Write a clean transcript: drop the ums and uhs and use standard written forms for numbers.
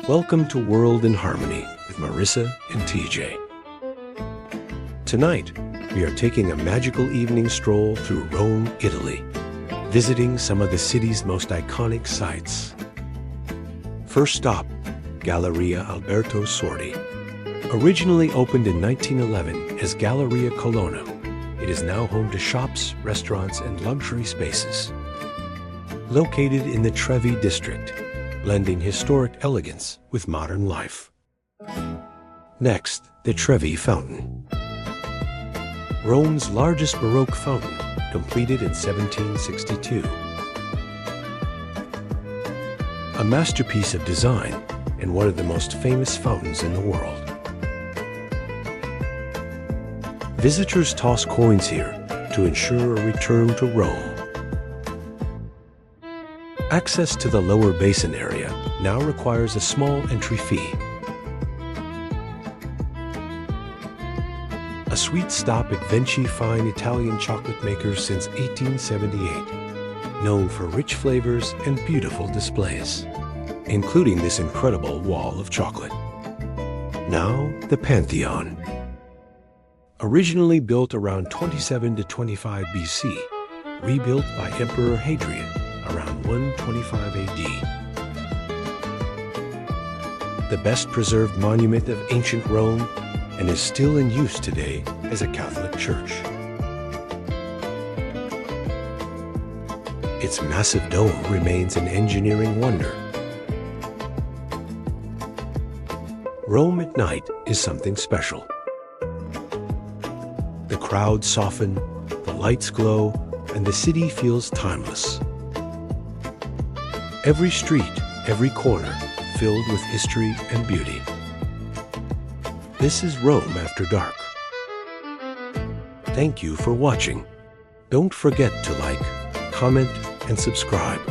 Welcome to World in Harmony with Marisa and TJ. Tonight, we are taking a magical evening stroll through Rome, Italy, visiting some of the city's most iconic sites. First stop, Galleria Alberto Sordi. Originally opened in 1911 as Galleria Colonna, it is now home to shops, restaurants, and luxury spaces. Located in the Trevi district, blending historic elegance with modern life. Next, the Trevi Fountain. Rome's largest Baroque fountain, completed in 1762. A masterpiece of design and one of the most famous fountains in the world. Visitors toss coins here to ensure a return to Rome. Access to the lower basin area now requires a small entry fee. A sweet stop at Venchi fine Italian chocolate makers since 1878, known for rich flavors and beautiful displays, including this incredible wall of chocolate. Now, the Pantheon. Originally built around 27 to 25 BC, rebuilt by Emperor Hadrian around 125 AD. The best preserved monument of ancient Rome and is still in use today as a Catholic church. Its massive dome remains an engineering wonder. Rome at night is something special. The crowds soften, the lights glow, and the city feels timeless. Every street, every corner, filled with history and beauty. This is Rome after dark. Thank you for watching. Don't forget to like, comment, and subscribe.